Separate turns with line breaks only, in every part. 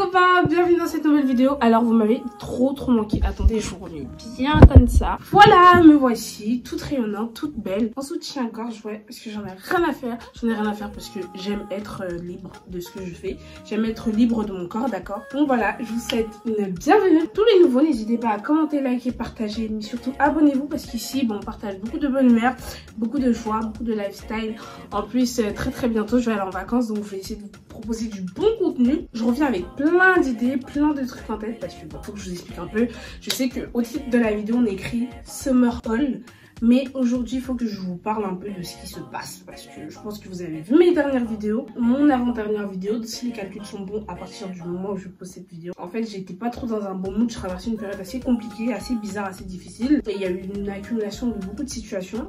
copains, bienvenue dans cette nouvelle vidéo. Alors vous m'avez trop manqué. Attendez, je vous remets bien comme ça. Voilà, me voici, toute rayonnante, toute belle, en soutien-gorge, ouais, parce que j'en ai rien à faire. J'en ai rien à faire parce que j'aime être libre de ce que je fais. J'aime être libre de mon corps, d'accord. Donc voilà, je vous souhaite une bienvenue. Tous les nouveaux, n'hésitez pas à commenter, liker, partager, mais surtout abonnez-vous parce qu'ici, bon, on partage beaucoup de bonne humeur, beaucoup de joie, beaucoup de lifestyle. En plus, très bientôt, je vais aller en vacances, donc je vais essayer de vous proposer du bon contenu. Je reviens avec plein d'idées, plein de trucs en tête parce que bon, faut que je vous explique un peu. Je sais que au titre de la vidéo on écrit Summer Haul, mais aujourd'hui il faut que je vous parle un peu de ce qui se passe parce que je pense que vous avez vu mes dernières vidéos, mon avant-dernière vidéo, si les calculs sont bons à partir du moment où je pose cette vidéo. En fait j'étais pas trop dans un bon mood, je traversais une période assez compliquée, assez bizarre, assez difficile et il y a eu une accumulation de beaucoup de situations.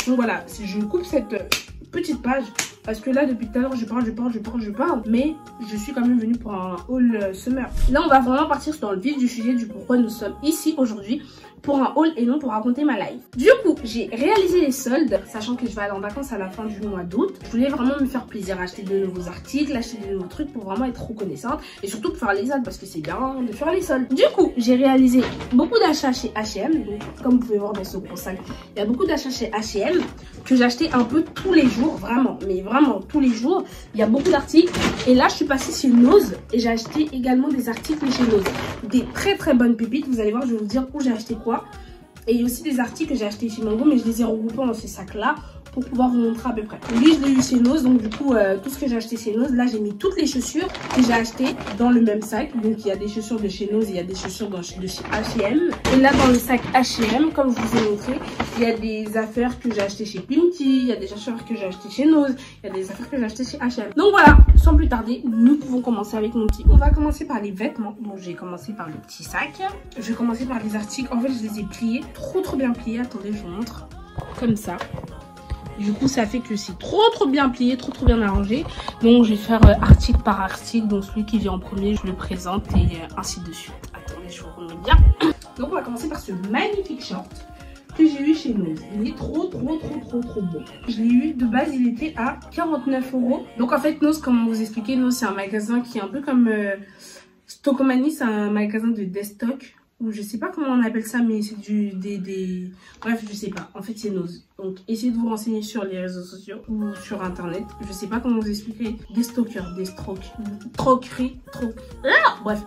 Donc voilà, si je coupe cette petite page, parce que là depuis tout à l'heure je parle, mais je suis quand même venue pour un haul summer. Là on va vraiment partir dans le vif du sujet du pourquoi nous sommes ici aujourd'hui, pour un haul et non pour raconter ma life. Du coup, j'ai réalisé les soldes, sachant que je vais aller en vacances à la fin du mois d'août. Je voulais vraiment me faire plaisir, acheter de nouveaux articles, acheter de nouveaux trucs pour vraiment être reconnaissante et surtout pour faire les soldes parce que c'est bien de faire les soldes. Du coup, j'ai réalisé beaucoup d'achats chez H&M. Donc, comme vous pouvez voir dans ce gros sac, il y a beaucoup d'achats chez H&M que j'achetais un peu tous les jours, vraiment, mais vraiment tous les jours. Il y a beaucoup d'articles et là, je suis passée chez Nose et j'ai acheté également des articles chez Nose. Des très bonnes pépites. Vous allez voir, je vais vous dire où j'ai acheté quoi. Et il y a aussi des articles que j'ai achetés chez Mango, mais je les ai regroupés dans ces sacs-là pour pouvoir vous montrer à peu près. Lui, je l'ai eu chez Nose, donc du coup, tout ce que j'ai acheté chez Nose, là, j'ai mis toutes les chaussures que j'ai achetées dans le même sac. Donc, il y a des chaussures de chez Nose et il y a des chaussures de chez H&M. Et là, dans le sac H&M, comme je vous ai montré, il y a des affaires que j'ai achetées chez Pimty, il y a des affaires que j'ai achetées chez Nose, il y a des affaires que j'ai achetées chez H&M. Donc voilà, sans plus tarder, nous pouvons commencer avec mon petit. On va commencer par les vêtements. Donc, j'ai commencé par le petit sac. Je vais commencer par les articles. En fait, je les ai pliés, trop bien pliés. Attendez, je vous montre. Comme ça. Du coup, ça fait que c'est trop bien plié, trop bien arrangé. Donc, je vais faire article par article. Donc, celui qui vient en premier, je le présente et ainsi de suite. Attendez, je vous remets bien. Donc, on va commencer par ce magnifique short que j'ai eu chez Nose. Il est trop bon. Je l'ai eu, de base, il était à 49 €. Donc, en fait, Nose, comme vous expliquez, Nose, c'est un magasin qui est un peu comme Stockomanie, c'est un magasin de destock. Ou je sais pas comment on appelle ça, mais c'est bref, je sais pas. En fait, c'est Nose. Donc, essayez de vous renseigner sur les réseaux sociaux ou sur internet. Je sais pas comment vous expliquer. Des stockers, des troqueries. Bref,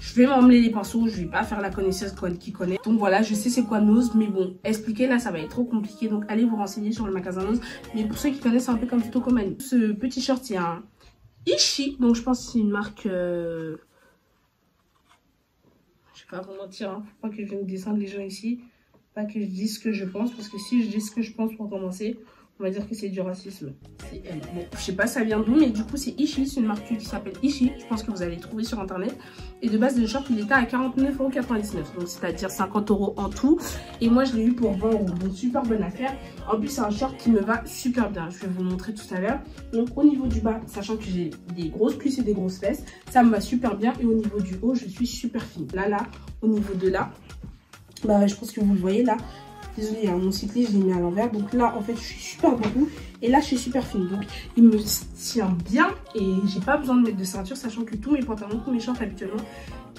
je vais m'emmener les pinceaux. Je vais pas faire la connaisseuse qui connaît. Donc voilà, je sais c'est quoi Nose, mais bon, expliquer là, ça va être trop compliqué. Donc, allez vous renseigner sur le magasin Nose. Mais pour ceux qui connaissent, c'est un peu comme Stockomanie. Ce petit short, c'est un Ishi. Donc, je pense que c'est une marque... Je vais pas vous mentir, hein. Faut pas que je vienne descendre les gens ici. Pas que je dise ce que je pense. Parce que si je dis ce que je pense pour commencer, on va dire que c'est du racisme. C'est elle. Bon, je sais pas ça vient d'où, mais du coup c'est Ishi. C'est une marque qui s'appelle Ishi. Je pense que vous allez le trouver sur internet. Et de base le short il était à 49,99 €. Donc c'est-à-dire 50 € en tout. Et moi je l'ai eu pour 20 €. Donc super bonne affaire. En plus c'est un short qui me va super bien. Je vais vous montrer tout à l'heure. Donc au niveau du bas, sachant que j'ai des grosses cuisses et des grosses fesses, ça me va super bien. Et au niveau du haut, je suis super fine. Là, au niveau de là, bah je pense que vous le voyez là. Désolée, hein, mon cycliste, je l'ai mis à l'envers. Donc là, en fait, je suis super beaucoup. Et là, je suis super fine. Donc, il me tient bien. Et j'ai pas besoin de mettre de ceinture. Sachant que tous mes pantalons, tous mes shorts, habituellement,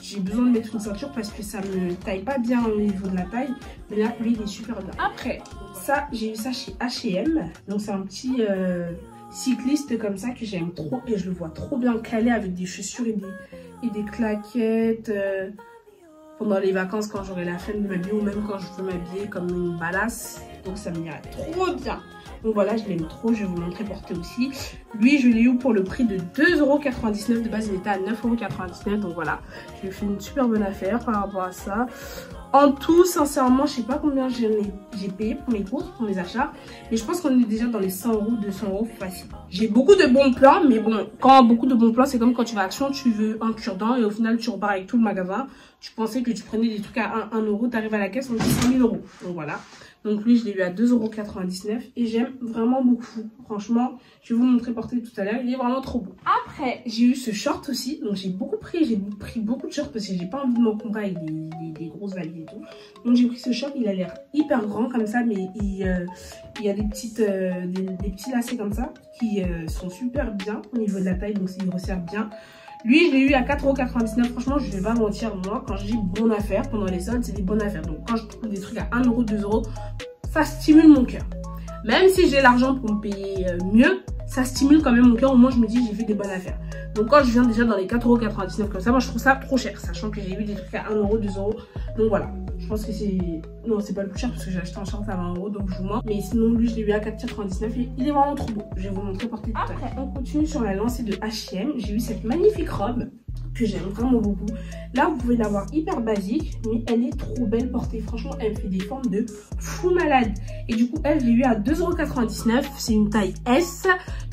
j'ai besoin de mettre une ceinture parce que ça me taille pas bien au niveau de la taille. Mais là, lui, il est super bien. Après, ça, j'ai eu ça chez H&M. Donc, c'est un petit cycliste comme ça que j'aime trop. Et je le vois trop bien calé avec des chaussures et des claquettes. Pendant les vacances quand j'aurai la flemme de m'habiller ou même quand je veux m'habiller comme une badass. Donc ça m'irait trop bien. Donc voilà, je l'aime trop, je vais vous montrer porter aussi. Lui, je l'ai eu pour le prix de 2,99 €. De base, il était à 9,99 €. Donc voilà, j'ai fait une super bonne affaire par rapport à ça. En tout, sincèrement, je sais pas combien j'ai payé pour mes courses, pour mes achats. Mais je pense qu'on est déjà dans les 100 €, 200 € facile. J'ai beaucoup de bons plans, mais bon, quand beaucoup de bons plans, c'est comme quand tu vas à Action, tu veux un cure-dent et au final, tu repars avec tout le magasin. Tu pensais que tu prenais des trucs à 1 €, tu arrives à la caisse, on dit 100 000 €. Donc voilà. Donc lui, je l'ai eu à 2,99 € et j'aime vraiment beaucoup. Franchement, je vais vous montrer porté tout à l'heure. Il est vraiment trop beau. Après, j'ai eu ce short aussi. Donc j'ai pris beaucoup de shorts parce que j'ai pas envie de m'encombrer avec des grosses valises et tout. Donc j'ai pris ce short. Il a l'air hyper grand comme ça, mais il y a des petits lacets comme ça qui sont super bien au niveau de la taille. Donc il resserre bien. Lui, je l'ai eu à 4,99 €. Franchement, je vais pas mentir, moi, quand je dis bonne affaire, pendant les soldes, c'est des bonnes affaires. Donc, quand je trouve des trucs à 1 €, 2 €, ça stimule mon cœur. Même si j'ai l'argent pour me payer mieux, ça stimule quand même mon cœur. Au moins, je me dis, j'ai fait des bonnes affaires. Donc, quand je viens déjà dans les 4,99 € comme ça, moi, je trouve ça trop cher. Sachant que j'ai eu des trucs à 1 €, 2 €. Donc, voilà. Je pense que c'est... Non, c'est pas le plus cher parce que j'ai acheté un short à 20 €. Donc, je vous mens. Mais sinon, lui, je l'ai eu à 4,99 € et il est vraiment trop beau. Je vais vous montrer porter tout à l'heure. Après, on continue sur la lancée de H&M. J'ai eu cette magnifique robe que j'aime vraiment beaucoup. Là, vous pouvez la voir hyper basique, mais elle est trop belle portée. Franchement, elle fait des formes de fou malade. Et du coup, elle, j'ai eu à 2,99 €. C'est une taille S.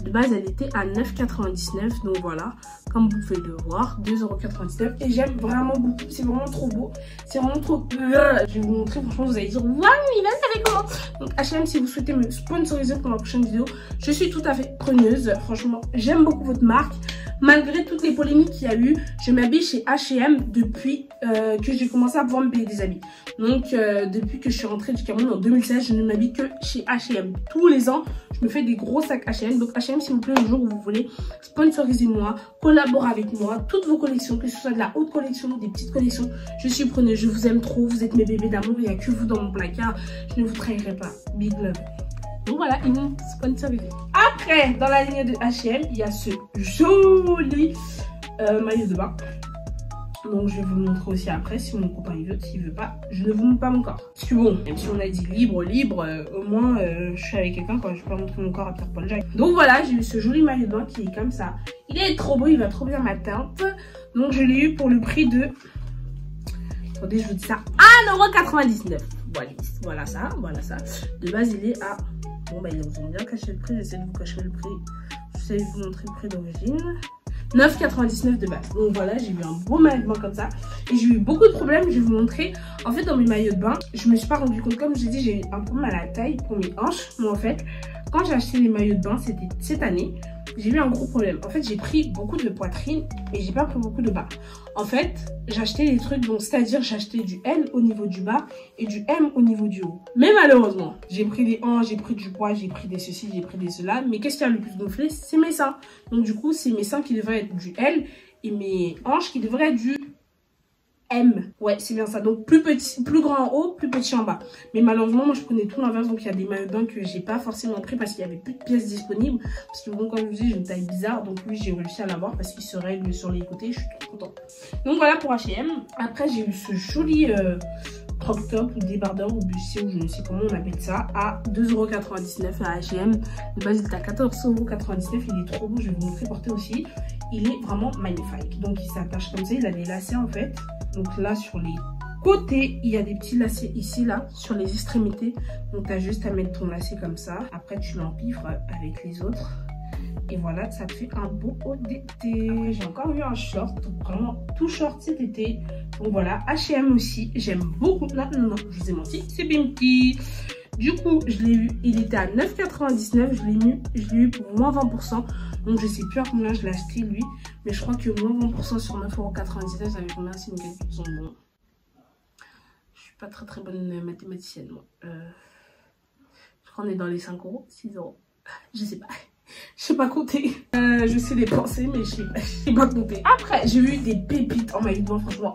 De base, elle était à 9,99 €. Donc voilà, comme vous pouvez le voir, 2,99 €. Et j'aime vraiment beaucoup. C'est vraiment trop beau. C'est vraiment trop... Je vais vous montrer. Franchement, vous allez dire, waouh, il va faire comment? Donc H&M, si vous souhaitez me sponsoriser pour ma prochaine vidéo, je suis tout à fait preneuse. Franchement, j'aime beaucoup votre marque. Malgré toutes les polémiques qu'il y a eu, je m'habille chez H&M depuis que j'ai commencé à pouvoir me payer des habits. Donc, depuis que je suis rentrée du Cameroun en 2016, je ne m'habille que chez H&M. Tous les ans, je me fais des gros sacs H&M. Donc, H&M, s'il vous plaît, le jour où vous voulez, sponsorisez-moi, collaborez avec moi. Toutes vos collections, que ce soit de la haute collection ou des petites collections, je suis preneuse. Je vous aime trop. Vous êtes mes bébés d'amour. Il n'y a que vous dans mon placard. Je ne vous trahirai pas. Big love. Donc voilà, ils m'ont sponsorisé. Après, dans la ligne de H&M, il y a ce joli maillot de bain. Donc je vais vous le montrer aussi après si mon copain il veut. S'il veut pas, je ne vous montre pas mon corps. Parce que bon, même si on a dit libre, au moins je suis avec quelqu'un quand je peux pas montrer mon corps à Pierre-Paul Jacques. Donc voilà, j'ai eu ce joli maillot de bain qui est comme ça. Il est trop beau, il va trop bien ma teinte. Donc je l'ai eu pour le prix de... Attendez, je vous dis ça. 1,99 €. Voilà ça. De base, il est à... Bon, bah, ils ont bien caché le prix. J'essaie de vous cacher le prix. J'essaie de vous montrer le prix d'origine. 9,99 € de base. Donc voilà, j'ai eu un beau maillot de bain comme ça. Et j'ai eu beaucoup de problèmes. Je vais vous montrer. En fait, dans mes maillots de bain, je me suis pas rendu compte. Comme je dis, j'ai eu un problème à la taille pour mes hanches. Mais en fait, quand j'ai acheté les maillots de bain, c'était cette année, j'ai eu un gros problème. En fait, j'ai pris beaucoup de poitrine et j'ai pas pris beaucoup de bas. En fait, j'ai acheté des trucs, donc c'est-à-dire j'ai acheté du L au niveau du bas et du M au niveau du haut. Mais malheureusement, j'ai pris des hanches, j'ai pris du poids, j'ai pris des ceci, j'ai pris des cela. Mais qu'est-ce qui a le plus gonflé? C'est mes seins. Donc du coup, c'est mes seins qui devraient être du L et mes hanches qui devraient être du M. Ouais, c'est bien ça. Donc plus petit, plus grand en haut, plus petit en bas. Mais malheureusement, moi je prenais tout l'inverse. Donc il y a des maillots de bain que j'ai pas forcément pris parce qu'il y avait plus de pièces disponibles. Parce que bon, comme je vous dis, j'ai une taille bizarre. Donc lui, j'ai réussi à l'avoir parce qu'il se règle sur les côtés. Je suis trop contente. Donc voilà pour H&M. Après, j'ai eu ce joli crop top ou débardeur ou bustier ou je ne sais comment on appelle ça à 2,99 € à H&M. De base, il est à 14,99 €. Il est trop beau. Je vais vous montrer porter aussi. Il est vraiment magnifique. Donc il s'attache comme ça. Il a des lacets en fait. Donc là, sur les côtés, il y a des petits lacets ici, là, sur les extrémités. Donc, tu as juste à mettre ton lacet comme ça. Après, tu l'empiffres avec les autres. Et voilà, ça te fait un beau haut d'été. J'ai encore eu un short, vraiment tout short cet été. Donc voilà, H&M aussi, j'aime beaucoup. Non, je vous ai menti, c'est Bimki. Du coup, je l'ai eu, il était à 9,99 €. Je l'ai eu pour moins 20%. Donc, je sais plus à combien je l'ai acheté, lui. Mais je crois que moins 20% sur 9,99 €, ça fait combien si mes calculs sont bons? Je suis pas très bonne mathématicienne, moi. Je crois qu'on est dans les 5 €, 6 €. Je sais pas. Je sais pas compter. Je sais dépenser, mais je sais pas compter. Après, j'ai eu des pépites en maillot de bain, franchement.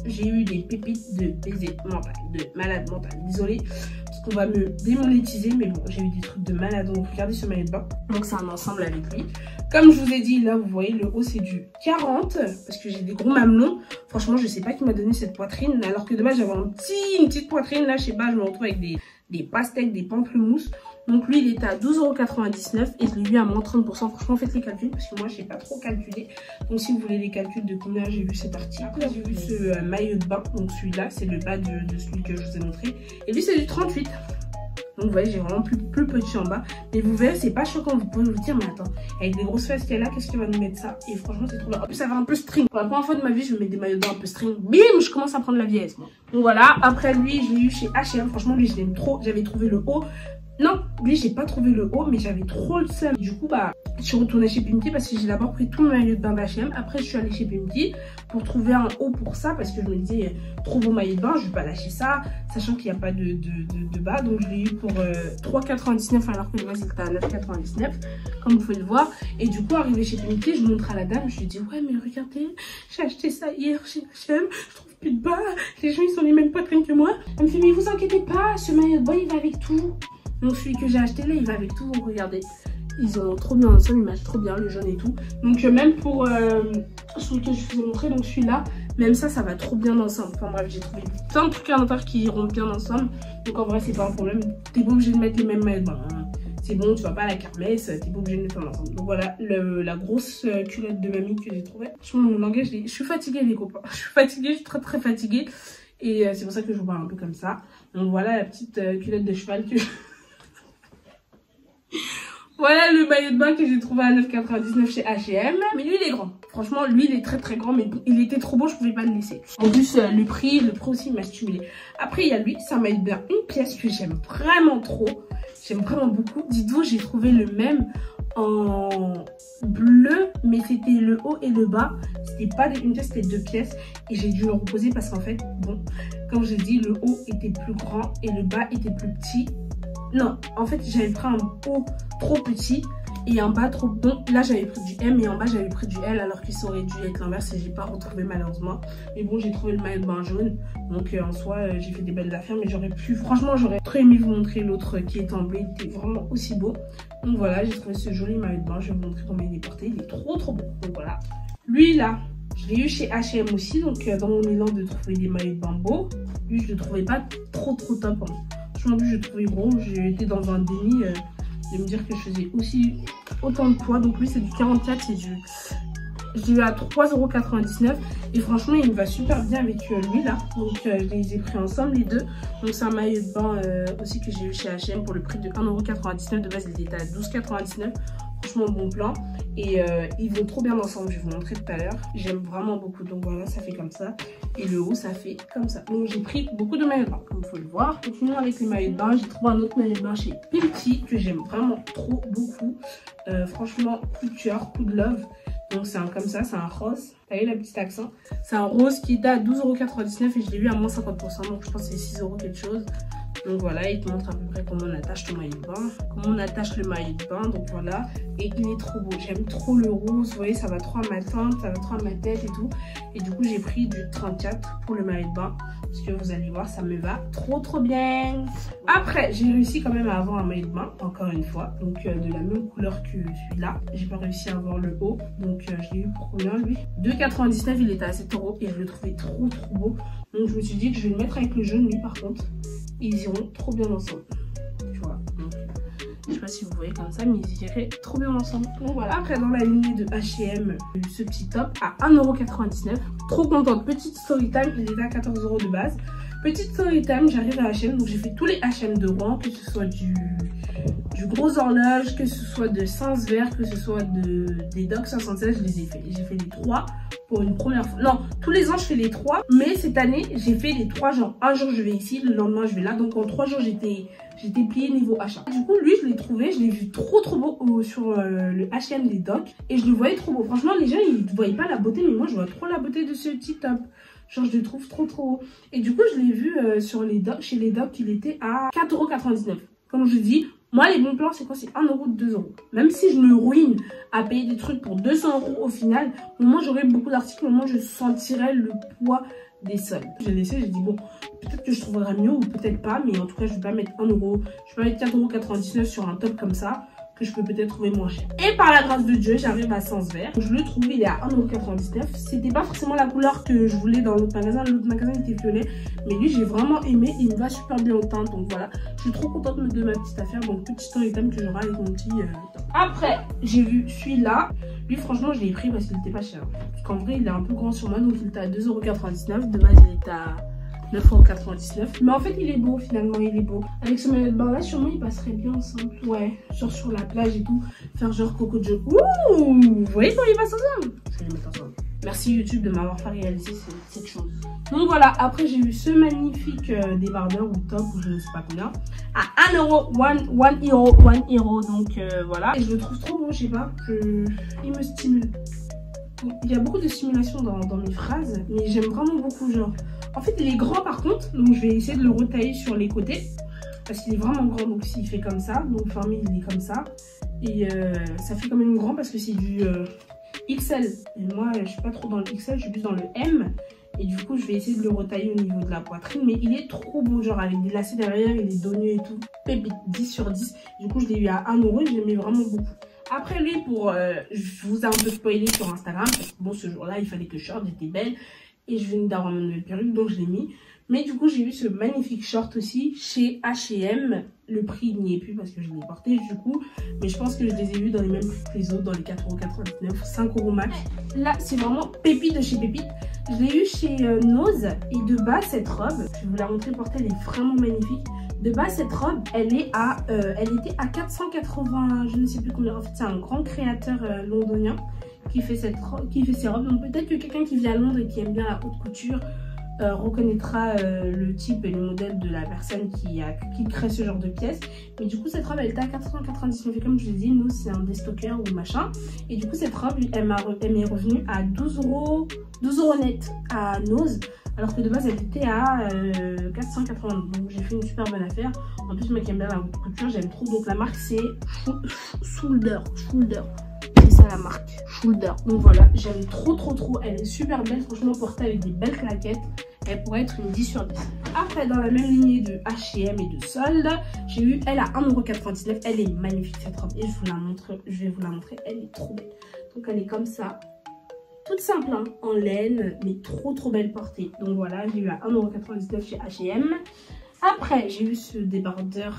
J'ai eu des pépites de baiser mental, de malade mental. Désolée, parce qu'on va me démonétiser, mais bon, j'ai eu des trucs de malade. Donc, regardez ce maillot de bain. Donc, c'est un ensemble avec lui. Comme je vous ai dit, là, vous voyez, le haut, c'est du 40, parce que j'ai des gros mamelons. Franchement, je sais pas qui m'a donné cette poitrine, alors que de base, j'avais une petite poitrine. Là, je sais pas, je me retrouve avec des pastèques, des pamplemousses. Donc lui, il était à 12,99 € et je l'ai eu à moins 30%. Franchement, faites les calculs parce que moi, je n'ai pas trop calculé. Donc si vous voulez les calculs de combien j'ai vu, c'est parti. Après, j'ai vu ce maillot de bain. Donc celui-là, c'est le bas de celui que je vous ai montré. Et lui, c'est du 38. Donc vous voyez, j'ai vraiment plus petit en bas. Mais vous verrez, c'est pas choquant. Vous pouvez vous dire, mais attends, avec des grosses fesses qu'elle a, qu'est-ce qu'elle va nous mettre ça? Et franchement, c'est trop bien. En plus, ça va un peu string. Pour la première fois de ma vie, je vais mettre des maillots de bain un peu string. Bim, je commence à prendre la vieillesse, moi. Donc voilà, après lui, je l'ai eu chez H&M. Franchement, lui, je l'aime trop. J'avais trouvé le haut. Non, lui, j'ai pas trouvé le haut, mais j'avais trop le seum. Du coup, bah, je suis retournée chez Pimki parce que j'ai d'abord pris tout mon maillot de bain d'H&M. Après, je suis allée chez Pimki pour trouver un haut pour ça parce que je me disais, trop beau maillot de bain, je vais pas lâcher ça, sachant qu'il n'y a pas de bas. Donc, je l'ai eu pour 3,99 alors que le bas, c'était à 9,99, comme vous pouvez le voir. Et du coup, arrivé chez Pimki, je montre à la dame, je lui dis, ouais, mais regardez, j'ai acheté ça hier chez H&M, je trouve plus de bas, les gens, ils sont les mêmes poitrines que moi. Elle me fait, mais vous inquiétez pas, ce maillot de bain, il va avec tout. Donc celui que j'ai acheté là, il va avec tout. Donc regardez, ils ont trop bien ensemble, ils matchent trop bien, le jaune et tout. Donc même pour celui que je vous ai montré, donc celui-là, même ça va trop bien ensemble. Enfin bref, j'ai trouvé plein de trucs à l'intérieur qui iront bien ensemble. Donc en vrai, c'est pas un problème. T'es pas obligé de mettre les mêmes maillots de bain. C'est bon, tu vas pas à la kermesse, t'es pas obligé de les faire ensemble. Donc voilà, la grosse culotte de mamie que j'ai trouvée. Franchement, mon langage, je suis fatiguée les copains. Je suis fatiguée, je suis très fatiguée. Et c'est pour ça que je vous parle un peu comme ça. Donc voilà la petite culotte de cheval que Voilà le maillot de bain que j'ai trouvé à 9,99 chez H&M. Mais lui, il est grand. Franchement, lui, il est très grand. Mais il était trop beau, je pouvais pas le laisser. En plus, le prix aussi m'a stimulé. Après, il y a lui, c'est un maillot de bain, une pièce que j'aime vraiment trop. J'aime vraiment beaucoup. Dites-vous, j'ai trouvé le même en bleu. Mais c'était le haut et le bas. C'était pas une pièce, c'était 2 pièces. Et j'ai dû le reposer parce qu'en fait, bon, comme je dis, le haut était plus grand et le bas était plus petit. Non, en fait, j'avais pris un haut trop petit et un bas trop bon. Là, j'avais pris du M et en bas, j'avais pris du L alors qu'il aurait dû être l'inverse et j'ai pas retrouvé malheureusement. Mais bon, j'ai trouvé le maillot de bain jaune. Donc, en soi, j'ai fait des belles affaires. Mais j'aurais pu, franchement, j'aurais trop aimé vous montrer l'autre qui est en bleu. Il était vraiment aussi beau. Donc voilà, j'ai trouvé ce joli maillot de bain. Je vais vous montrer comment il est porté. Il est trop beau. Donc voilà. Lui, là, je l'ai eu chez H&M aussi. Donc, dans mon élan de trouver des maillots de bain beaux. Lui, je le trouvais pas trop top. Hein. Franchement, je le trouvais gros. J'ai été dans un déni de me dire que je faisais aussi autant de poids. Donc lui, c'est du 44, c'est du... J'ai eu à 3,99 € et franchement, il me va super bien avec lui là. Donc, je les ai pris ensemble les deux. Donc, c'est un maillot de bain aussi que j'ai eu chez H&M pour le prix de 1,99 €. De base, il était à 12,99 €. Franchement, bon plan. Et ils vont trop bien ensemble. Je vais vous montrer tout à l'heure. J'aime vraiment beaucoup. Donc, voilà, ça fait comme ça. Et le haut, ça fait comme ça. Donc, j'ai pris beaucoup de maillots de bain, comme vous pouvez le voir. Continuons avec les maillots de bain. J'ai trouvé un autre maillot de bain chez Pimki que j'aime vraiment trop beaucoup. Franchement, coup de cœur, coup de love. Donc c'est un comme ça, c'est un rose. T'as vu la petite accent? C'est un rose qui est à 12,99 € et je l'ai eu à moins 50%. Donc je pense que c'est 6 € quelque chose. Donc voilà, il te montre à peu près comment on attache le maillot de bain. Comment on attache le maillot de bain. Donc voilà. Et il est trop beau. J'aime trop le rose. Vous voyez, ça va trop à ma teinte, ça va trop à ma tête et tout. Et du coup, j'ai pris du 34 pour le maillot de bain. Parce que vous allez voir, ça me va trop bien. Après, j'ai réussi quand même à avoir un maillot de bain, encore une fois. Donc de la même couleur que celui-là. J'ai pas réussi à avoir le haut. Donc je l'ai eu pour combien lui? 2,99 €, il était à 7 € et je le trouvais trop beau. Donc je me suis dit que je vais le mettre avec le jaune lui par contre. Ils iront trop bien ensemble. Tu vois. Donc, je sais pas si vous voyez comme ça, mais ils iraient trop bien ensemble. Donc voilà. Après, dans la lignée de H&M, ce petit top à 1,99 €. Trop contente. Petite story time, il était à 14 € de base. Petite story time, j'arrive à H&M, donc j'ai fait tous les H&M de Rouen, que ce soit du gros horloge, que ce soit de Saint-Sever, que ce soit des Doc 76, je les ai fait. J'ai fait les 3 pour une première fois. Non, tous les ans je fais les 3, mais cette année j'ai fait les 3 genres. Un jour je vais ici, le lendemain je vais là, donc en 3 jours j'étais pliée niveau achat. Du coup lui je l'ai trouvé, je l'ai vu trop beau sur le H&M des Doc et je le voyais trop beau. Franchement les gens ils ne voyaient pas la beauté, mais moi je vois trop la beauté de ce petit top. Genre je le trouve trop beau. Et du coup je l'ai vu sur les Doc, chez les Doc, il était à 4,99 €. Comme je dis, moi les bons plans c'est quoi? C'est 1 € ou 2 €. Même si je me ruine à payer des trucs pour 200 € au final, au moins j'aurais beaucoup d'articles, au moins je sentirais le poids des soldes. J'ai laissé, j'ai dit bon, peut-être que je trouverai mieux ou peut-être pas, mais en tout cas je vais pas mettre 1 €. Je vais pas mettre 4,99 € sur un top comme ça. que je peux peut-être trouver moins cher. Et par la grâce de Dieu, j'arrive à Sens Vert. Je le trouve, il est à 1,99 €. C'était pas forcément la couleur que je voulais dans l'autre magasin. L'autre magasin était violet. Mais lui, j'ai vraiment aimé. Il me va super bien au teint. Donc voilà, je suis trop contente de ma petite affaire. Donc petit story time que j'aurai avec mon petit top. Après, j'ai vu celui-là. Lui, franchement, je l'ai pris parce qu'il était pas cher. Parce qu'en vrai, il est un peu grand sur moi. Donc il était à 2,99 €. De base, il était à 9,99 €. Mais en fait, il est beau finalement, il est beau. Avec ce maillot de bain là, sûrement il passerait bien ensemble. Ouais, genre sur la plage et tout. Faire genre Coco Joe. Ouh, vous voyez comment il passe ensemble? Je vais les mettre ensemble. Merci YouTube de m'avoir fait réaliser cette chose. Donc voilà, après j'ai eu ce magnifique débardeur ou top ou je ne sais pas combien. À 1 €, 1 €. Donc voilà. Et je le trouve trop beau, je sais pas. Il me stimule. Il y a beaucoup de stimulation dans mes phrases, mais j'aime vraiment beaucoup genre. En fait, il est grand par contre, donc je vais essayer de le retailler sur les côtés. Parce qu'il est vraiment grand, donc s'il fait comme ça, donc fermé, il est comme ça. Et ça fait quand même grand parce que c'est du XL. Et moi, je suis pas trop dans le XL, je suis plus dans le M. Et du coup, je vais essayer de le retailler au niveau de la poitrine. Mais il est trop beau, genre avec des lacets derrière, il est donné et tout. Pépite, 10 sur 10. Du coup, je l'ai eu à 1 € et je l'aimais vraiment beaucoup. Après lui, je vous ai un peu spoilé sur Instagram. Parce que bon, ce jour-là, il fallait que je sorte, j'étais belle. Et je viens d'avoir ma nouvelle perruque, donc je l'ai mis. Mais du coup, j'ai eu ce magnifique short aussi chez H&M. Le prix n'y est plus parce que je l'ai porté du coup. Mais je pense que je les ai vus dans les mêmes prix que les autres, dans les 4,99 €, 5 € max. Là, c'est vraiment pépite de chez Pépite. Je l'ai eu chez Nose. Et de base, cette robe, je vais vous la montrer portée, elle est vraiment magnifique. De base, cette robe, elle était à 480, je ne sais plus combien. En fait, c'est un grand créateur londonien qui fait ces robes. Donc peut-être que quelqu'un qui vit à Londres et qui aime bien la haute couture reconnaîtra le type et le modèle de la personne qui crée ce genre de pièces. Mais du coup, cette robe, elle était à 499. Et comme je vous ai dit, nous, c'est un déstocker ou machin. Et du coup, cette robe, elle m'est revenue à 12 € net à Nose. Alors que de base, elle était à 480. Donc j'ai fait une super bonne affaire. En plus, moi qui aime bien la haute couture, j'aime trop. Donc la marque, c'est Shoulder. C'est ça la marque, Shoulder. Donc voilà, j'aime trop. Elle est super belle, franchement portée avec des belles claquettes. Elle pourrait être une 10 sur 10. Après, dans la même lignée de H&M et de solde, j'ai eu elle à 1,99 €. Elle est magnifique cette robe et je vais vous la montrer. Elle est trop belle. Donc elle est comme ça. Toute simple, hein, en laine, mais trop belle portée. Donc voilà, j'ai eu à 1,99 € chez H&M. Après, j'ai eu ce débardeur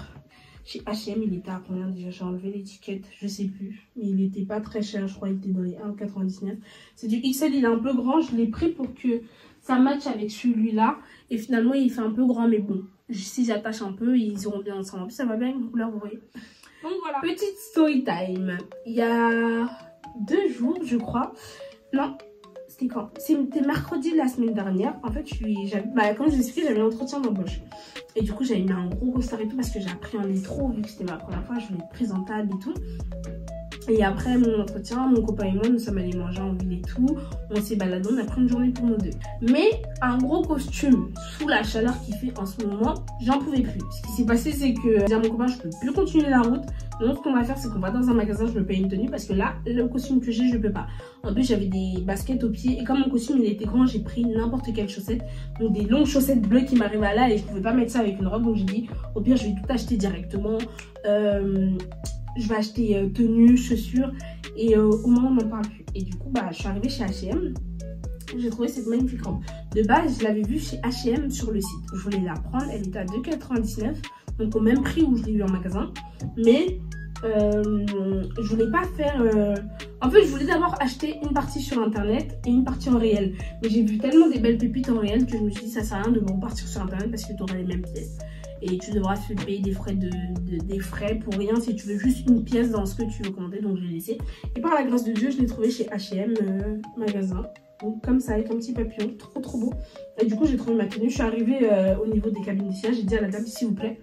chez H&M. Il était à combien déjà? J'ai enlevé l'étiquette, je sais plus. Mais il était pas très cher, je crois qu'il était dans les 1,99 €. C'est du XL, il est un peu grand. Je l'ai pris pour que ça matche avec celui-là. Et finalement, il fait un peu grand, mais bon. Si j'attache un peu, ils iront bien ensemble. En plus, ça va bien avec une couleur, vous voyez. Donc voilà. Petite story time. Il y a 2 jours, je crois. Non, c'était quand? C'était mercredi de la semaine dernière. En fait, comme je vous expliqué, j'avais l'entretien d'embauche. Et du coup, j'avais mis un gros costard et tout parce que j'ai appris un métro vu que c'était ma première fois. Je voulais être présentable et tout. Et après mon entretien, mon copain et moi, nous sommes allés manger en ville et tout. On s'est baladé, on a pris une journée pour nous deux. Mais un gros costume sous la chaleur qu'il fait en ce moment, j'en pouvais plus. Ce qui s'est passé, c'est que j'ai dit à mon copain, je peux plus continuer la route. Donc ce qu'on va faire, c'est qu'on va dans un magasin, je me paye une tenue parce que là, le costume que j'ai, je peux pas. En plus, j'avais des baskets aux pieds et comme mon costume il était grand, j'ai pris n'importe quelle chaussette. Donc des longues chaussettes bleues qui m'arrivaient là et je pouvais pas mettre ça avec une robe. Donc j'ai dit, au pire, je vais tout acheter directement. Je vais acheter tenue, chaussures et au moins on n'en parle plus. Et du coup, bah, je suis arrivée chez H&M. J'ai trouvé cette magnifique robe. De base, je l'avais vue chez H&M sur le site. Je voulais la prendre, elle était à 2,99 €. Donc au même prix où je l'ai eu en magasin. Mais je voulais pas faire... En fait, je voulais d'abord acheter une partie sur internet et une partie en réel. Mais j'ai vu tellement des belles pépites en réel que je me suis dit ça sert à rien de repartir sur internet parce que tu auras les mêmes pièces. Et tu devras te payer des frais pour rien si tu veux juste une pièce dans ce que tu veux commander. Donc je l'ai laissé. Et par la grâce de Dieu, je l'ai trouvé chez H&M magasin. Donc comme ça, avec un petit papillon, trop beau. Et du coup, j'ai trouvé ma tenue. Je suis arrivée au niveau des cabines d'essayage. J'ai dit à la dame, s'il vous plaît,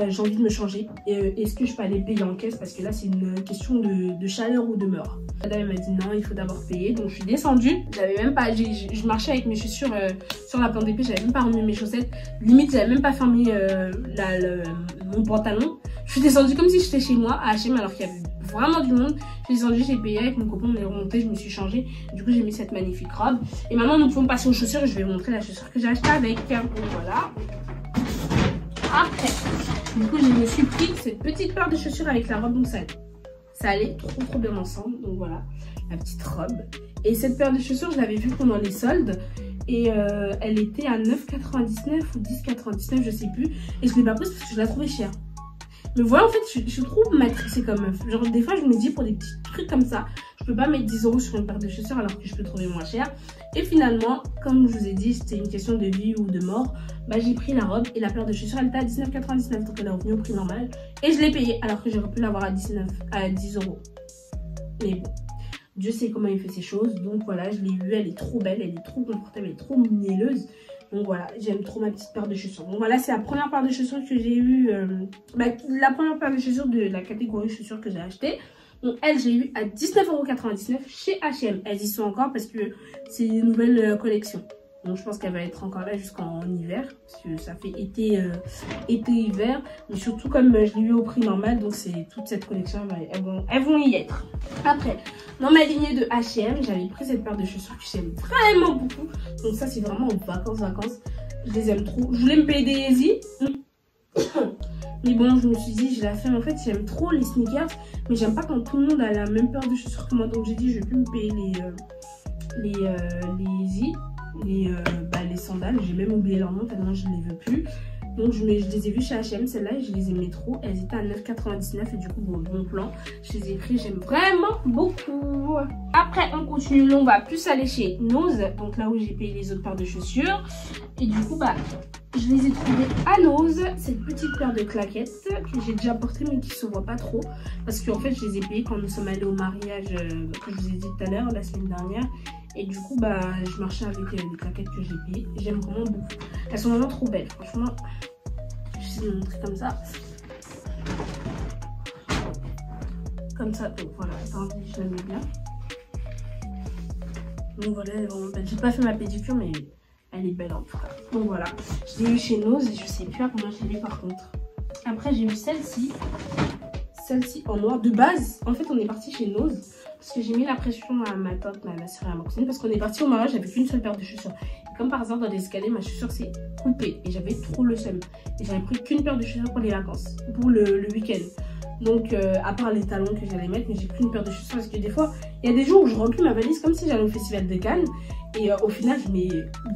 j'ai envie de me changer. Est-ce que je peux aller payer en caisse? Parce que là, c'est une question de chaleur ou de mort. La dame m'a dit non, il faut d'abord payer. Donc je suis descendue. J'avais même pas, je marchais avec mes chaussures sur la plante d'épée. J'avais même pas remis mes chaussettes. Limite, j'avais même pas fermé mon pantalon. Je suis descendue comme si j'étais chez moi à H&M alors qu'il y avait vraiment du monde. Je suis descendue, j'ai payé avec mon copain, on est remonté, je me suis changée. Du coup, j'ai mis cette magnifique robe. Et maintenant, nous pouvons passer aux chaussures et je vais vous montrer la chaussure que j'ai achetée avec. Donc voilà. Après, du coup, je me suis pris cette petite paire de chaussures avec la robe. Donc ça, Ça allait trop bien ensemble. Donc voilà, la petite robe. Et cette paire de chaussures, je l'avais vue pendant les soldes. Et elle était à 9,99 ou 10,99, je sais plus. Et je l'ai pas prise parce que je la trouvais chère. Mais voilà, en fait, je suis trop matrixée comme meuf. Genre, des fois, je me dis, pour des petits trucs comme ça, je peux pas mettre 10 € sur une paire de chaussures alors que je peux trouver moins cher. Et finalement, comme je vous ai dit, c'était une question de vie ou de mort. Bah, j'ai pris la robe et la paire de chaussures, elle était à 19,99. Donc, elle est revenue au prix normal. Et je l'ai payée alors que j'aurais pu l'avoir à 10 €. Mais bon, Dieu sait comment il fait ces choses. Donc, voilà, je l'ai eue. Elle est trop belle, elle est trop confortable, elle est trop mielleuse. Donc voilà, j'aime trop ma petite paire de chaussures. Donc voilà, c'est la première paire de chaussures que j'ai eue. La première paire de chaussures de la catégorie chaussures que j'ai acheté. Donc elle, j'ai eu à 19,99 € chez H&M. Elles y sont encore parce que c'est une nouvelle collection. Donc je pense qu'elle va être encore là jusqu'en hiver. Parce que ça fait été-hiver. Mais surtout comme je l'ai eu au prix normal. Donc c'est toute cette collection, elles vont y être. Après, dans ma lignée de H&M, j'avais pris cette paire de chaussures que j'aime vraiment beaucoup. Donc ça c'est vraiment en vacances. Je les aime trop. Je voulais me payer des Yeezy. Mais bon, je me suis dit, je la fais. En fait, j'aime trop les sneakers. Mais j'aime pas quand tout le monde a la même paire de chaussures que moi. Donc j'ai dit, je vais plus me payer les Yeezy. Les sandales, j'ai même oublié leur nom tellement je ne les veux plus. Donc je les ai vues chez H&M, celles-là, et je les aimais trop. Elles étaient à 9,99 et du coup, bon plan. Je les ai pris, j'aime vraiment beaucoup. Après, on continue, on va plus aller chez Nose, donc là où j'ai payé les autres paires de chaussures. Et du coup, je les ai trouvées à Nose, cette petite paire de claquettes que j'ai déjà portée mais qui se voit pas trop. Parce qu'en fait, je les ai payées quand nous sommes allés au mariage que je vous ai dit tout à l'heure, la semaine dernière. Et du coup, je marchais avec les claquettes que j'ai payées. J'aime vraiment beaucoup. Elles sont vraiment trop belles, franchement. Je vais essayer de montrer comme ça. Comme ça, donc voilà. Attendez, je la mets bien. Donc voilà, elle est vraiment belle. J'ai pas fait ma pédicure, mais elle est belle en tout cas. Donc voilà, je l'ai eu chez Nose et je sais plus à combien je l'ai eu par contre. Après, j'ai eu celle-ci. Celle-ci en noir. De base, en fait, on est parti chez Nose. Parce que j'ai mis la pression à ma tante, ma soeur et à ma cousine. Parce qu'on est parti au mariage avec une seule paire de chaussures. Et comme par hasard, dans les escaliers, ma chaussure s'est coupée. Et j'avais trop le seum. Et j'avais pris qu'une paire de chaussures pour les vacances. Pour le week-end. Donc, à part les talons que j'allais mettre, mais j'ai pris une paire de chaussures. Parce que des fois, il y a des jours où je remplis ma valise comme si j'allais au festival de Cannes. Et au final, je mets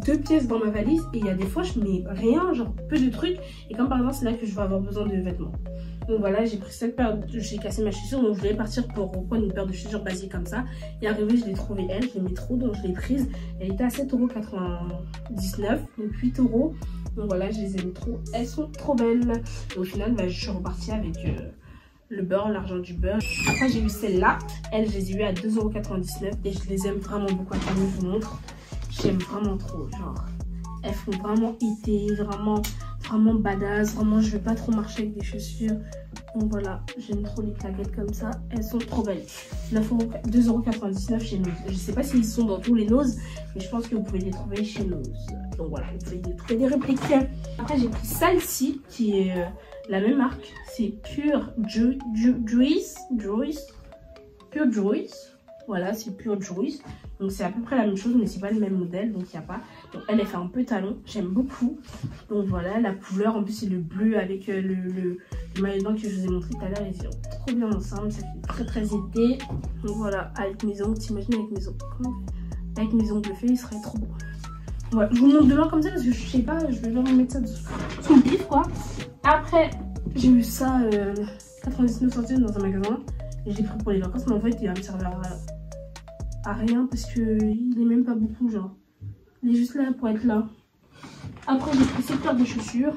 2 pièces dans ma valise. Et il y a des fois, je mets rien, genre peu de trucs. Et comme par exemple, c'est là que je vais avoir besoin de vêtements. Donc voilà, j'ai pris cette paire, j'ai cassé ma chaussure, donc je voulais partir pour reprendre une paire de chaussures basiques comme ça. Et arrivé, je l'ai trouvée elle, je l'aimais trop, donc je l'ai prise. Elle était à 7,99 €, donc 8 €. Donc voilà, je les aime trop, elles sont trop belles. Et au final, je suis repartie avec le beurre, l'argent du beurre. Après, j'ai eu celle-là, elles, je les ai eues à 2,99 € et je les aime vraiment beaucoup. Attendez, je vous montre. J'aime vraiment trop, genre, elles font vraiment été, vraiment badass, vraiment je vais pas trop marcher avec des chaussures. Donc voilà, j'aime trop les claquettes comme ça, elles sont trop belles. 2,99 € chez Nose. Je sais pas s'ils sont dans tous les Nose, mais je pense que vous pouvez les trouver chez Nose. Donc voilà, vous pouvez les trouver des répliques. Après j'ai pris celle-ci qui est la même marque, c'est Pure Juice. Pure Juice. Voilà, c'est Pure Juice. Donc c'est à peu près la même chose, mais c'est pas le même modèle, donc il n'y a pas. Donc elle fait un peu talon, j'aime beaucoup. Donc voilà, la couleur, en plus c'est le bleu avec le maillot de bain que je vous ai montré tout à l'heure. Ils sont trop bien ensemble, ça fait très été. Donc voilà, avec mes ongles, t'imagines avec mes ongles faits, il serait trop beau. Ouais, je vous montre de loin comme ça parce que je sais pas, je vais vraiment mettre ça sous le pif quoi. Après, j'ai eu ça 99 centimes dans un magasin. Et je l'ai pris pour les vacances, mais en fait il va me servir à rien parce qu'il est même pas beaucoup, genre. Il est juste là pour être là. Après, j'ai pris cette paire de chaussures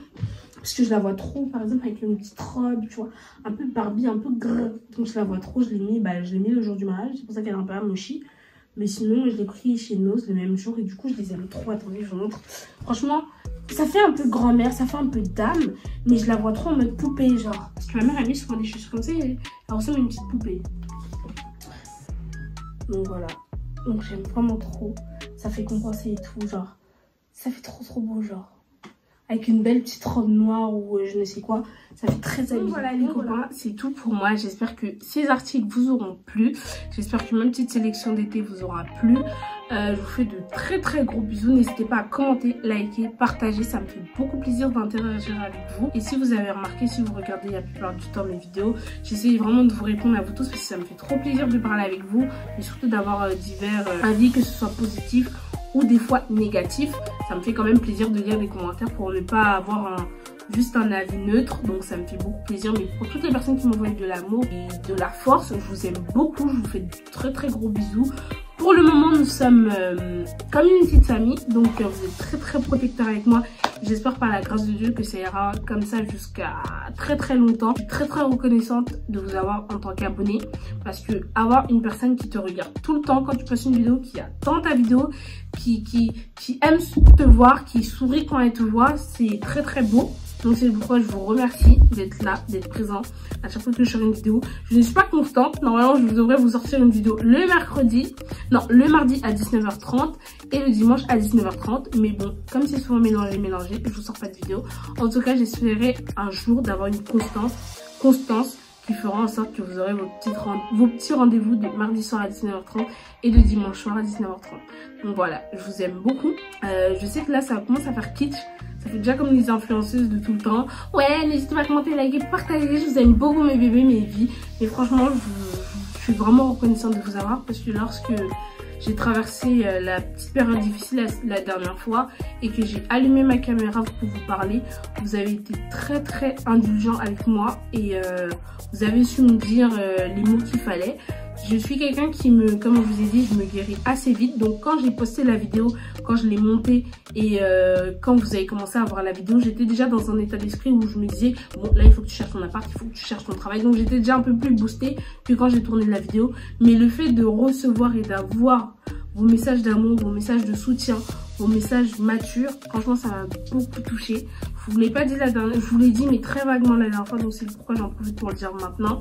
parce que je la vois trop, par exemple, avec une petite robe, tu vois, un peu Barbie, un peu grrr. Donc je la vois trop, je l'ai mis le jour du mariage, c'est pour ça qu'elle est un peu amochie. Mais sinon, je l'ai pris chez Nose le même jour et du coup, je les aime trop. Attendez, je vous montre. Franchement, ça fait un peu grand-mère, ça fait un peu dame, mais je la vois trop en mode poupée, genre. Parce que ma mère a mis souvent des chaussures comme ça et elle ressemble à une petite poupée. Donc voilà, donc j'aime vraiment trop, ça fait compenser et tout, genre, ça fait trop beau, genre, avec une belle petite robe noire ou je ne sais quoi. Ça fait très habillé. Voilà les copains, c'est tout pour moi. J'espère que ces articles vous auront plu. J'espère que ma petite sélection d'été vous aura plu. Je vous fais de très gros bisous. N'hésitez pas à commenter, liker, partager. Ça me fait beaucoup plaisir d'interagir avec vous. Et si vous avez remarqué, si vous regardez la plupart du temps mes vidéos, j'essaie vraiment de vous répondre à vous tous parce que ça me fait trop plaisir de parler avec vous. Et surtout d'avoir divers avis, que ce soit positif ou des fois négatif. Ça me fait quand même plaisir de lire les commentaires pour ne pas avoir juste un avis neutre. Donc ça me fait beaucoup plaisir. Mais pour toutes les personnes qui m'envoient de l'amour et de la force, je vous aime beaucoup. Je vous fais de très gros bisous. Pour le moment, nous sommes comme une petite famille. Donc vous êtes très protecteurs avec moi. J'espère par la grâce de Dieu que ça ira comme ça jusqu'à très longtemps. Je suis très reconnaissante de vous avoir en tant qu'abonné. Parce que avoir une personne qui te regarde tout le temps quand tu postes une vidéo, qui attend ta vidéo, qui aime te voir, qui sourit quand elle te voit, c'est très beau. Donc c'est pourquoi je vous remercie d'être là, d'être présent à chaque fois que je sors une vidéo. Je ne suis pas constante. Normalement, je devrais vous sortir une vidéo le mardi à 19h30 et le dimanche à 19h30. Mais bon, comme c'est souvent mélangé, je vous sors pas de vidéo. En tout cas, j'espérais un jour d'avoir une constance qui fera en sorte que vous aurez vos petits rendez-vous de mardi soir à 19h30 et de dimanche soir à 19h30. Donc voilà, je vous aime beaucoup. Je sais que là, ça commence à faire kitsch. Ça fait déjà comme les influenceuses de tout le temps. Ouais, n'hésitez pas à commenter, liker, partager. Je vous aime beaucoup mes bébés, mes vies. Et franchement, je suis vraiment reconnaissante de vous avoir. Parce que lorsque j'ai traversé la petite période difficile la dernière fois et que j'ai allumé ma caméra pour vous parler, vous avez été très indulgents avec moi. Et vous avez su me dire les mots qu'il fallait. Je suis quelqu'un qui comme je vous ai dit, je me guéris assez vite. Donc quand j'ai posté la vidéo, quand je l'ai montée et quand vous avez commencé à voir la vidéo, j'étais déjà dans un état d'esprit où je me disais, bon là il faut que tu cherches ton appart, il faut que tu cherches ton travail. Donc j'étais déjà un peu plus boostée que quand j'ai tourné la vidéo. Mais le fait de recevoir et d'avoir vos messages d'amour, vos messages de soutien, vos messages matures, franchement ça m'a beaucoup touchée. Je vous l'ai pas dit la dernière, je vous l'ai dit mais très vaguement la dernière fois, donc c'est pourquoi j'en profite pour le dire maintenant.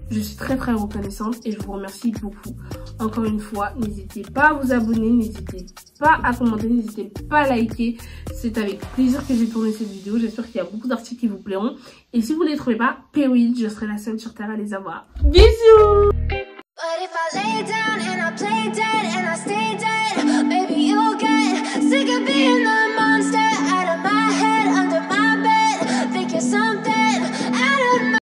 Je suis très reconnaissante et je vous remercie beaucoup. Encore une fois, n'hésitez pas à vous abonner, n'hésitez pas à commenter, n'hésitez pas à liker. C'est avec plaisir que j'ai tourné cette vidéo. J'espère qu'il y a beaucoup d'articles qui vous plairont. Et si vous ne les trouvez pas, période, je serai la seule sur Terre à les avoir. Bisous!